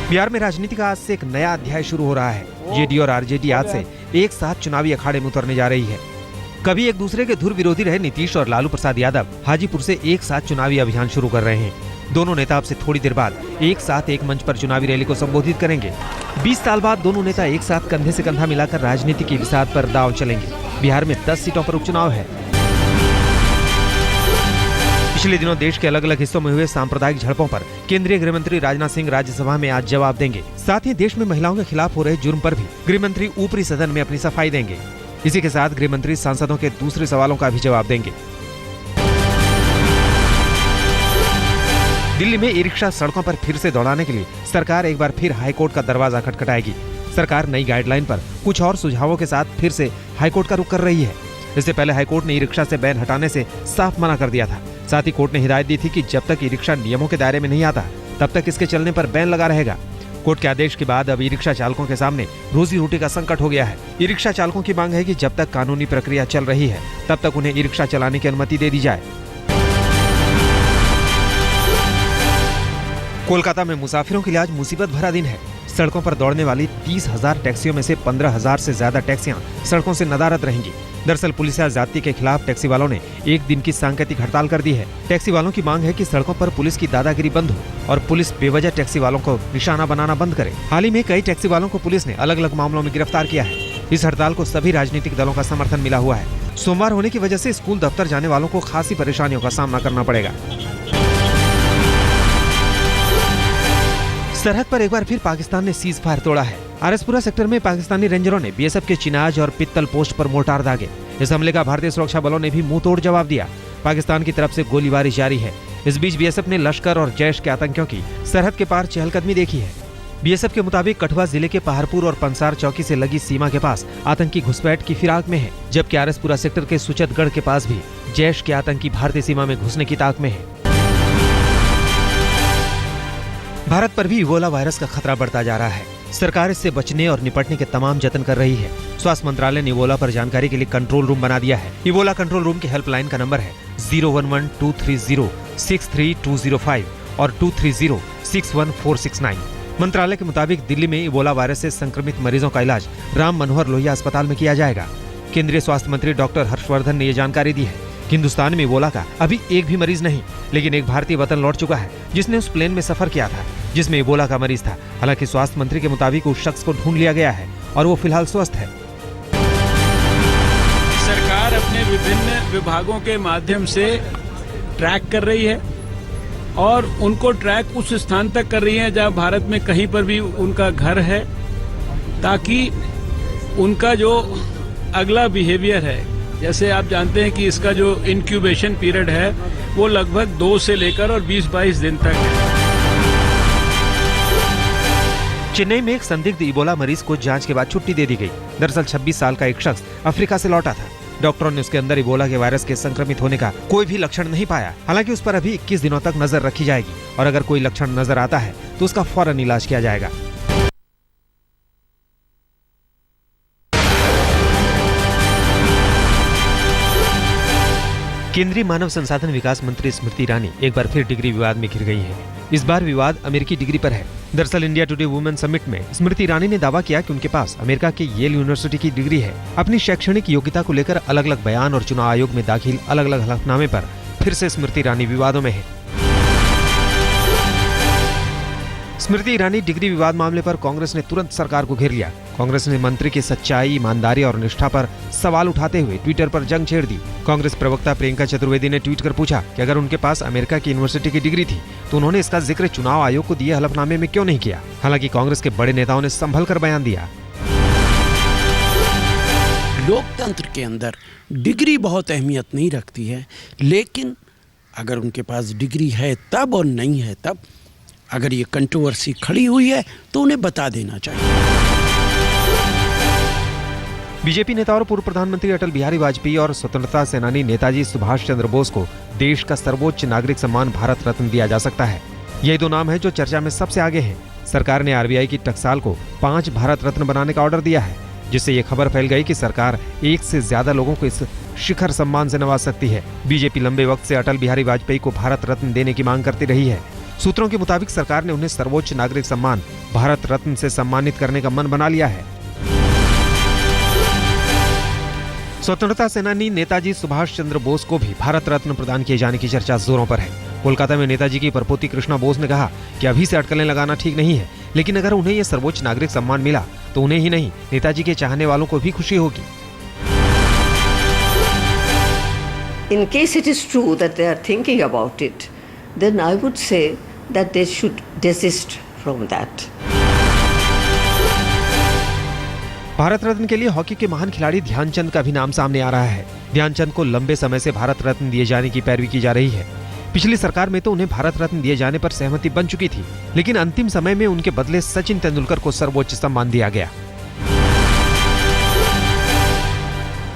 बिहार में राजनीति का आज से एक नया अध्याय शुरू हो रहा है। जेडीयू और आरजेडी आज से एक साथ चुनावी अखाड़े में उतरने जा रही है। कभी एक दूसरे के धुर विरोधी रहे नीतीश और लालू प्रसाद यादव हाजीपुर से एक साथ चुनावी अभियान शुरू कर रहे हैं। दोनों नेता अब से थोड़ी देर बाद एक साथ एक मंच पर चुनावी रैली को संबोधित करेंगे। 20 साल बाद दोनों नेता एक साथ कंधे से कंधा मिलाकर राजनीति की विसात पर दांव चलेंगे। बिहार में 10 सीटों पर उपचुनाव है। पिछले दिनों देश के अलग अलग हिस्सों में हुए सांप्रदायिक झड़पों पर केंद्रीय गृह मंत्री राजनाथ सिंह राज्यसभा में आज जवाब देंगे। साथ ही देश में महिलाओं के खिलाफ हो रहे जुर्म पर भी गृह मंत्री ऊपरी सदन में अपनी सफाई देंगे। इसी के साथ गृह मंत्री सांसदों के दूसरे सवालों का भी जवाब देंगे। दिल्ली में ई रिक्शा सड़कों पर फिर से दौड़ाने के लिए सरकार एक बार फिर हाईकोर्ट का दरवाजा खटखटाएगी। सरकार नई गाइडलाइन पर कुछ और सुझावों के साथ फिर से हाईकोर्ट का रुख कर रही है। इससे पहले हाईकोर्ट ने ई रिक्शा से बैन हटाने से साफ मना कर दिया था। साथ ही कोर्ट ने हिदायत दी थी कि जब तक ई रिक्शा नियमों के दायरे में नहीं आता तब तक इसके चलने पर बैन लगा रहेगा। कोर्ट के आदेश के बाद अब ई रिक्शा चालकों के सामने रोजी रोटी का संकट हो गया है। ई रिक्शा चालकों की मांग है कि जब तक कानूनी प्रक्रिया चल रही है तब तक उन्हें ई रिक्शा चलाने की अनुमति दे दी जाए। कोलकाता में मुसाफिरों के लिए आज मुसीबत भरा दिन है। सड़कों पर दौड़ने वाली 30,000 टैक्सियों में से 15,000 से ज्यादा टैक्सियां सड़कों से नदारद रहेंगी। दरअसल पुलिस या ज्यादती के खिलाफ टैक्सी वालों ने एक दिन की सांकेतिक हड़ताल कर दी है। टैक्सी वालों की मांग है कि सड़कों पर पुलिस की दादागिरी बंद हो और पुलिस बेवजह टैक्सी वालों को निशाना बनाना बंद करे। हाल ही में कई टैक्सी वालों को पुलिस ने अलग अलग मामलों में गिरफ्तार किया है। इस हड़ताल को सभी राजनीतिक दलों का समर्थन मिला हुआ है। सोमवार होने की वजह से स्कूल दफ्तर जाने वालों को खासी परेशानियों का सामना करना पड़ेगा। सरहद पर एक बार फिर पाकिस्तान ने सीज फायर तोड़ा है। आरएसपुरा सेक्टर में पाकिस्तानी रेंजरों ने बीएसएफ के चिनाज और पित्तल पोस्ट पर मोर्टार दागे। इस हमले का भारतीय सुरक्षा बलों ने भी मुंह तोड़ जवाब दिया। पाकिस्तान की तरफ से गोलीबारी जारी है। इस बीच बीएसएफ ने लश्कर और जैश के आतंकियों की सरहद के पार चहलकदमी देखी है। बीएसएफ के मुताबिक कठुआ जिले के पहाड़पुर और पंसार चौकी से लगी सीमा के पास आतंकी घुसपैठ की फिराक में है, जबकि आरएसपुरा सेक्टर के सुचतगढ़ के पास भी जैश के आतंकी भारतीय सीमा में घुसने की ताक में है। भारत पर भी इबोला वायरस का खतरा बढ़ता जा रहा है। सरकार इससे बचने और निपटने के तमाम जतन कर रही है। स्वास्थ्य मंत्रालय ने इबोला पर जानकारी के लिए कंट्रोल रूम बना दिया है। इबोला कंट्रोल रूम की हेल्पलाइन का नंबर है 011-230-63205 और 230-61469। मंत्रालय के मुताबिक दिल्ली में इबोला वायरस से संक्रमित मरीजों का इलाज राम मनोहर लोहिया अस्पताल में किया जाएगा। केंद्रीय स्वास्थ्य मंत्री डॉक्टर हर्षवर्धन ने ये जानकारी दी है। हिंदुस्तान में इबोला का अभी एक भी मरीज नहीं, लेकिन एक भारतीय वतन लौट चुका है जिसने उस प्लेन में सफर किया था जिसमें इबोला का मरीज था। हालांकि स्वास्थ्य मंत्री के मुताबिक उस शख्स को ढूंढ लिया गया है और वो फिलहाल स्वस्थ है। सरकार अपने विभिन्न विभागों के माध्यम से ट्रैक कर रही है और उनको ट्रैक उस स्थान तक कर रही है जहां भारत में कहीं पर भी उनका घर है, ताकि उनका जो अगला बिहेवियर है, जैसे आप जानते हैं कि इसका जो इंक्यूबेशन पीरियड है वो लगभग 2 से लेकर और 20-22 दिन तक है। चेन्नई में एक संदिग्ध इबोला मरीज को जांच के बाद छुट्टी दे दी गई। दरअसल 26 साल का एक शख्स अफ्रीका से लौटा था। डॉक्टरों ने उसके अंदर इबोला के वायरस के संक्रमित होने का कोई भी लक्षण नहीं पाया। हालांकि उस पर अभी 21 दिनों तक नजर रखी जाएगी और अगर कोई लक्षण नजर आता है तो उसका फौरन इलाज किया जाएगा। केंद्रीय मानव संसाधन विकास मंत्री स्मृति ईरानी एक बार फिर डिग्री विवाद में घिर गई हैं। इस बार विवाद अमेरिकी डिग्री पर है। दरअसल इंडिया टुडे वुमेन समिट में स्मृति ईरानी ने दावा किया कि उनके पास अमेरिका के येल यूनिवर्सिटी की डिग्री है। अपनी शैक्षणिक योग्यता को लेकर अलग अलग बयान और चुनाव आयोग में दाखिल अलग अलग हलफनामे पर फिर से स्मृति ईरानी विवादों में है। स्मृति ईरानी डिग्री विवाद मामले पर कांग्रेस ने तुरंत सरकार को घेर लिया। कांग्रेस ने मंत्री की सच्चाई, ईमानदारी और निष्ठा पर सवाल उठाते हुए ट्विटर पर जंग छेड़ दी। कांग्रेस प्रवक्ता प्रियंका चतुर्वेदी ने ट्वीट कर पूछा कि अगर उनके पास अमेरिका की यूनिवर्सिटी की डिग्री थी तो उन्होंने इसका जिक्र चुनाव आयोग को दिए हलफनामे में क्यों नहीं किया। हालांकि कांग्रेस के बड़े नेताओं ने संभल कर बयान दिया। लोकतंत्र के अंदर डिग्री बहुत अहमियत नहीं रखती है, लेकिन अगर उनके पास डिग्री है तब और नहीं है तब, अगर ये कंट्रोवर्सी खड़ी हुई है तो उन्हें बता देना चाहिए। बीजेपी नेता और पूर्व प्रधानमंत्री अटल बिहारी वाजपेयी और स्वतंत्रता सेनानी नेताजी सुभाष चंद्र बोस को देश का सर्वोच्च नागरिक सम्मान भारत रत्न दिया जा सकता है। ये दो नाम है जो चर्चा में सबसे आगे हैं। सरकार ने आरबीआई की टकसाल को 5 भारत रत्न बनाने का ऑर्डर दिया है, जिससे ये खबर फैल गई कि सरकार एक से ज्यादा लोगों को इस शिखर सम्मान से नवाज सकती है। बीजेपी लंबे वक्त से अटल बिहारी वाजपेयी को भारत रत्न देने की मांग करती रही है। सूत्रों के मुताबिक सरकार ने उन्हें सर्वोच्च नागरिक सम्मान भारत रत्न से सम्मानित करने का मन बना लिया है। स्वतंत्रता सेनानी नेताजी सुभाष चंद्र बोस को भी भारत रत्न प्रदान किए जाने की चर्चा जोरों पर है। कोलकाता में नेताजी की परपोती कृष्णा बोस ने कहा कि अभी से अटकलें लगाना ठीक नहीं है, लेकिन अगर उन्हें यह सर्वोच्च नागरिक सम्मान मिला तो उन्हें ही नहीं, नेताजी के चाहने वालों को भी खुशी होगी। In case it is true that they are thinking about it, then I would say that they should desist from that. Bharat Ratna के लिए हॉकी के महान खिलाड़ी ध्यानचंद का भी नाम सामने आ रहा है। ध्यानचंद को लंबे समय से भारत रत्न दिए जाने की पैरवी की जा रही है। पिछली सरकार में तो उन्हें भारत रत्न दिए जाने पर सहमति बन चुकी थी, लेकिन अंतिम समय में उनके बदले सचिन तेंदुलकर को सर्वोच्च सम्मान दिया गया।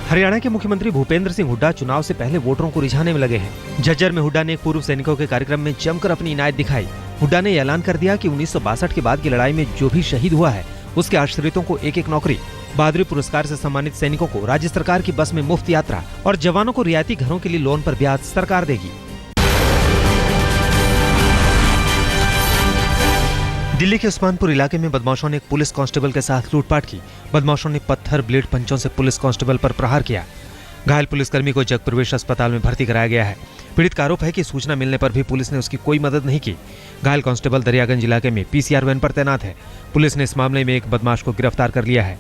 हरियाणा के मुख्यमंत्री भूपेंद्र सिंह हुड्डा चुनाव से पहले वोटरों को रिझाने में लगे हैं। झज्जर में हुड्डा ने एक पूर्व सैनिकों के कार्यक्रम में जमकर अपनी इनायत दिखाई। हुड्डा ने ऐलान कर दिया कि 1962 के बाद की लड़ाई में जो भी शहीद हुआ है उसके आश्रितों को एक नौकरी, बहादुरी पुरस्कार से सम्मानित सैनिकों को राज्य सरकार की बस में मुफ्त यात्रा और जवानों को रियायती घरों के लिए लोन पर ब्याज सरकार देगी। दिल्ली के उस्मानपुर इलाके में बदमाशों ने एक पुलिस कांस्टेबल के साथ लूटपाट की। बदमाशों ने पत्थर, ब्लेड, पंचों से पुलिस कांस्टेबल पर प्रहार किया। घायल पुलिसकर्मी को जगप्रवेश अस्पताल में भर्ती कराया गया है। पीड़ित का आरोप है कि सूचना मिलने पर भी पुलिस ने उसकी कोई मदद नहीं की। घायल कांस्टेबल दरियागंज इलाके में पीसीआर वैन पर तैनात है। पुलिस ने इस मामले में एक बदमाश को गिरफ्तार कर लिया है।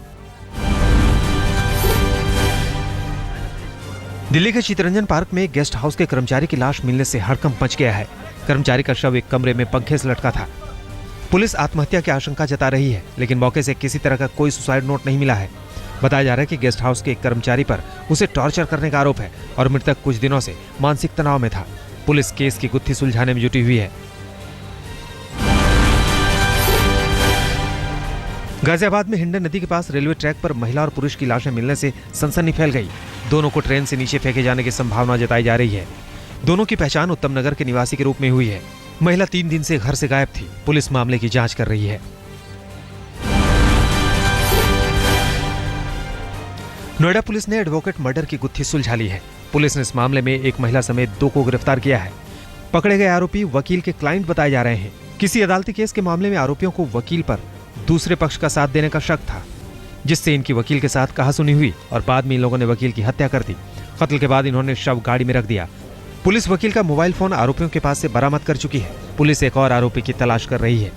दिल्ली के चितरंजन पार्क में एक गेस्ट हाउस के कर्मचारी की लाश मिलने से हड़कंप मच गया है। कर्मचारी का शव एक कमरे में पंखे से लटका था। पुलिस आत्महत्या की आशंका जता रही है, लेकिन मौके से किसी तरह का कोई सुसाइड नोट नहीं मिला है। बताया जा रहा है कि गेस्ट हाउस के एक कर्मचारी पर उसे टॉर्चर करने का आरोप है और मृतक कुछ दिनों से मानसिक तनाव में था। पुलिस केस की गुत्थी सुलझाने में जुटी हुई है। गाजियाबाद में हिंडन नदी के पास रेलवे ट्रैक पर महिला और पुरुष की लाशें मिलने से सनसनी फैल गई। दोनों को ट्रेन से नीचे फेंके जाने की संभावना जताई जा रही है। दोनों की पहचान उत्तम नगर के निवासी के रूप में हुई है। महिला 3 दिन से घर से गायब थी। पुलिस मामले की जांच कर रही है। नोएडा पुलिस ने एडवोकेट मर्डर की गुत्थी सुलझा ली है। पुलिस ने इस मामले में एक महिला समेत 2 को गिरफ्तार किया है। पकड़े गए आरोपी वकील के क्लाइंट बताए जा रहे हैं। किसी अदालती केस के मामले में आरोपियों को वकील पर दूसरे पक्ष का साथ देने का शक था, जिससे इनकी वकील के साथ कहासुनी हुई और बाद में इन लोगों ने वकील की हत्या कर दी। कत्ल के बाद इन्होंने शव गाड़ी में रख दिया। पुलिस वकील का मोबाइल फोन आरोपियों के पास से बरामद कर चुकी है। पुलिस एक और आरोपी की तलाश कर रही है।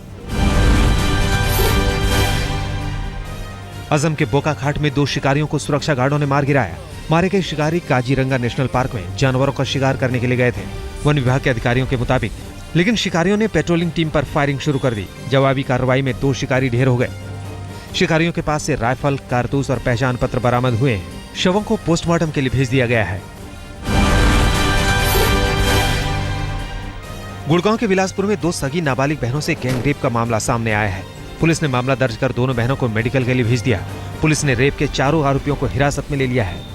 असम के बोकाखाट में 2 शिकारियों को सुरक्षा गार्डों ने मार गिराया। मारे गए शिकारी काजीरंगा नेशनल पार्क में जानवरों का शिकार करने के लिए गए थे। वन विभाग के अधिकारियों के मुताबिक, लेकिन शिकारियों ने पेट्रोलिंग टीम पर फायरिंग शुरू कर दी। जवाबी कार्रवाई में 2 शिकारी ढेर हो गए। शिकारियों के पास से राइफल, कारतूस और पहचान पत्र बरामद हुए हैं। शवों को पोस्टमार्टम के लिए भेज दिया गया है। गुड़गांव के बिलासपुर में 2 सगी नाबालिग बहनों से गैंग रेप का मामला सामने आया है। पुलिस ने मामला दर्ज कर दोनों बहनों को मेडिकल के लिए भेज दिया। पुलिस ने रेप के 4 आरोपियों को हिरासत में ले लिया है।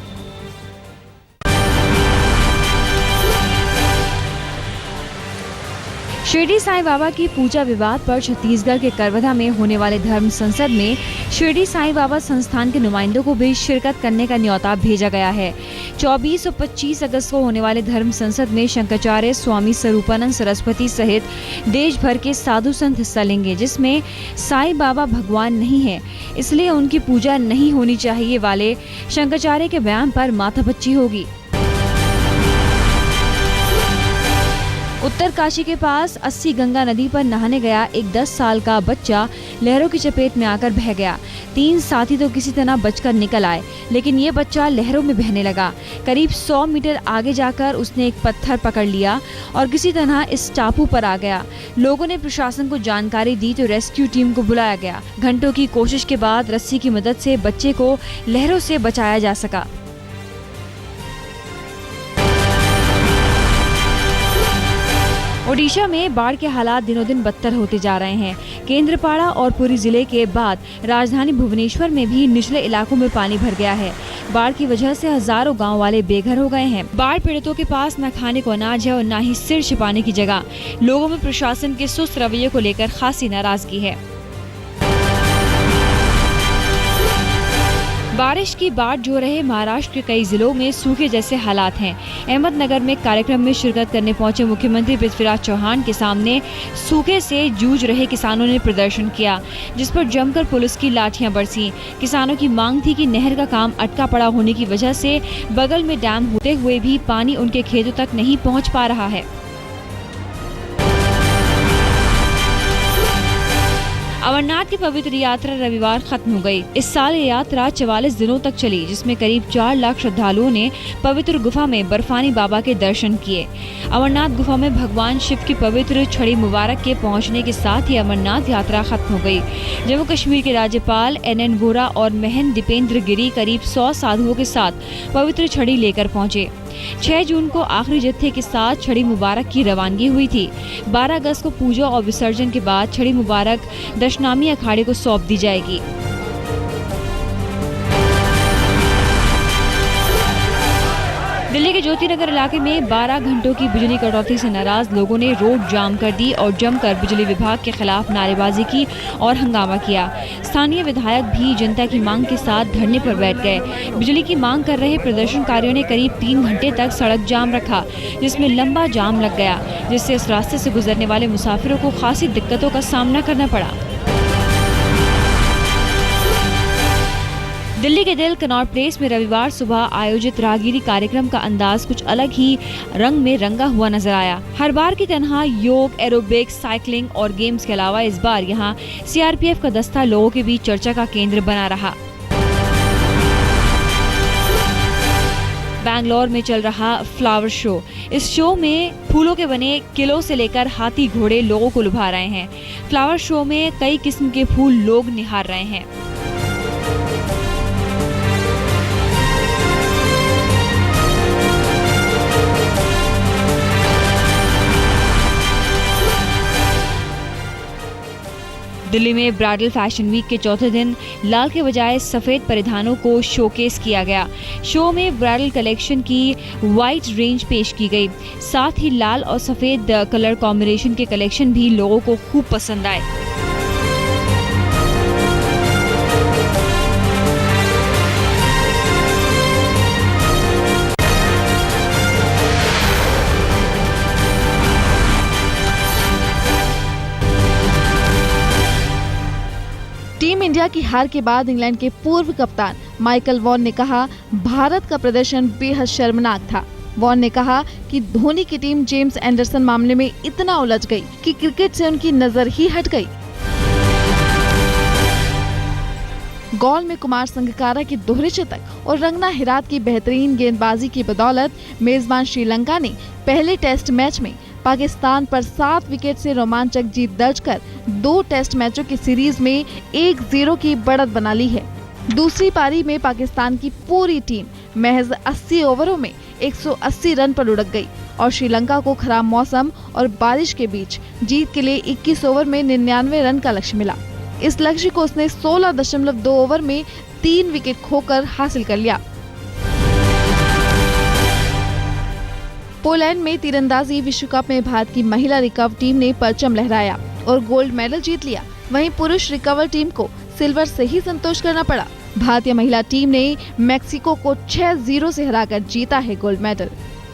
शिरडी साईं बाबा की पूजा विवाद पर छत्तीसगढ़ के करवधा में होने वाले धर्म संसद में शिरडी साईं बाबा संस्थान के नुमाइंदों को भी शिरकत करने का न्योता भेजा गया है। 24 और 25 अगस्त को होने वाले धर्म संसद में शंकराचार्य स्वामी स्वरूपानंद सरस्वती सहित देश भर के साधु संत हिस्सा लेंगे, जिसमें साईं बाबा भगवान नहीं है, इसलिए उनकी पूजा नहीं होनी चाहिए वाले शंकराचार्य के बयान पर माथापच्ची होगी। उत्तर काशी के पास 80 गंगा नदी पर नहाने गया एक 10 साल का बच्चा लहरों की चपेट में आकर बह गया। 3 साथी तो किसी तरह बचकर निकल आए, लेकिन ये बच्चा लहरों में बहने लगा। करीब 100 मीटर आगे जाकर उसने एक पत्थर पकड़ लिया और किसी तरह इस टापू पर आ गया। लोगों ने प्रशासन को जानकारी दी तो रेस्क्यू टीम को बुलाया गया। घंटों की कोशिश के बाद रस्सी की मदद से बच्चे को लहरों से बचाया जा सका। ओडिशा में बाढ़ के हालात दिनों दिन बदतर होते जा रहे हैं। केंद्रपाड़ा और पुरी जिले के बाद राजधानी भुवनेश्वर में भी निचले इलाकों में पानी भर गया है। बाढ़ की वजह से हजारों गांव वाले बेघर हो गए हैं। बाढ़ पीड़ितों के पास न खाने को अनाज है और न ही सिर छिपाने की जगह। लोगों में प्रशासन के सुस्त रवैये को लेकर खासी नाराजगी है। बारिश की बाट जो रहे महाराष्ट्र के कई जिलों में सूखे जैसे हालात हैं। अहमदनगर में कार्यक्रम में शिरकत करने पहुंचे मुख्यमंत्री पृथ्वीराज चौहान के सामने सूखे से जूझ रहे किसानों ने प्रदर्शन किया, जिस पर जमकर पुलिस की लाठियां बरसीं। किसानों की मांग थी कि नहर का काम अटका पड़ा होने की वजह से बगल में डैम होते हुए भी पानी उनके खेतों तक नहीं पहुँच पा रहा है। अमरनाथ की पवित्र यात्रा रविवार खत्म हो गई। इस साल ये यात्रा 44 दिनों तक चली, जिसमें करीब 4 लाख श्रद्धालुओं ने पवित्र गुफा में बर्फानी बाबा के दर्शन किए। अमरनाथ गुफा में भगवान शिव की पवित्र छड़ी मुबारक के पहुंचने के साथ ही अमरनाथ यात्रा खत्म हो गई। जम्मू कश्मीर के राज्यपाल NN वोरा और महंत दीपेंद्र गिरी करीब 100 साधुओं के साथ पवित्र छड़ी लेकर पहुंचे। 6 जून को आखिरी जत्थे के साथ छड़ी मुबारक की रवानगी हुई थी। 12 अगस्त को पूजा और विसर्जन के बाद छड़ी मुबारक दशनामी अखाड़े को सौंप दी जाएगी। दिल्ली के ज्योतिनगर इलाके में 12 घंटों की बिजली कटौती से नाराज लोगों ने रोड जाम कर दी और जमकर बिजली विभाग के खिलाफ नारेबाजी की और हंगामा किया। स्थानीय विधायक भी जनता की मांग के साथ धरने पर बैठ गए। बिजली की मांग कर रहे प्रदर्शनकारियों ने करीब 3 घंटे तक सड़क जाम रखा, जिसमें लंबा जाम लग गया, जिससे इस रास्ते से गुजरने वाले मुसाफिरों को खासी दिक्कतों का सामना करना पड़ा। दिल्ली के दिल कनॉट प्लेस में रविवार सुबह आयोजित राहगीरी कार्यक्रम का अंदाज कुछ अलग ही रंग में रंगा हुआ नजर आया। हर बार की तरह योग, एरोबिक्स, साइकिलिंग और गेम्स के अलावा इस बार यहां CRPF का दस्ता लोगों के बीच चर्चा का केंद्र बना रहा। बैंगलोर में चल रहा फ्लावर शो। इस शो में फूलों के बने किलों से लेकर हाथी घोड़े लोगों को लुभा रहे हैं। फ्लावर शो में कई किस्म के फूल लोग निहार रहे हैं। दिल्ली में ब्राइडल फैशन वीक के चौथे दिन लाल के बजाय सफेद परिधानों को शोकेस किया गया। शो में ब्राइडल कलेक्शन की वाइड रेंज पेश की गई। साथ ही लाल और सफेद कलर कॉम्बिनेशन के कलेक्शन भी लोगों को खूब पसंद आए। टीम इंडिया की हार के बाद इंग्लैंड के पूर्व कप्तान माइकल वॉन ने कहा, भारत का प्रदर्शन बेहद शर्मनाक था। वॉन ने कहा कि धोनी की टीम जेम्स एंडरसन मामले में इतना उलझ गई कि क्रिकेट से उनकी नजर ही हट गई। गोल में कुमार संगकारा की दोहरे शतक और रंगना हिरात की बेहतरीन गेंदबाजी की बदौलत मेजबान श्रीलंका ने पहले टेस्ट मैच में पाकिस्तान पर 7 विकेट से रोमांचक जीत दर्ज कर 2 टेस्ट मैचों की सीरीज में 1-0 की बढ़त बना ली है। दूसरी पारी में पाकिस्तान की पूरी टीम महज 80 ओवरों में 180 रन पर लुढ़क गई और श्रीलंका को खराब मौसम और बारिश के बीच जीत के लिए 21 ओवर में 99 रन का लक्ष्य मिला। इस लक्ष्य को उसने 16.2 ओवर में 3 विकेट खोकर हासिल कर लिया। पोलैंड में तीरंदाजी विश्व कप में भारत की महिला रिकर्व टीम ने परचम लहराया और गोल्ड मेडल जीत लिया। वहीं पुरुष रिकर्व टीम को सिल्वर से ही संतोष करना पड़ा। भारतीय महिला टीम ने मैक्सिको को 6-0 से हराकर जीता है गोल्ड मेडल।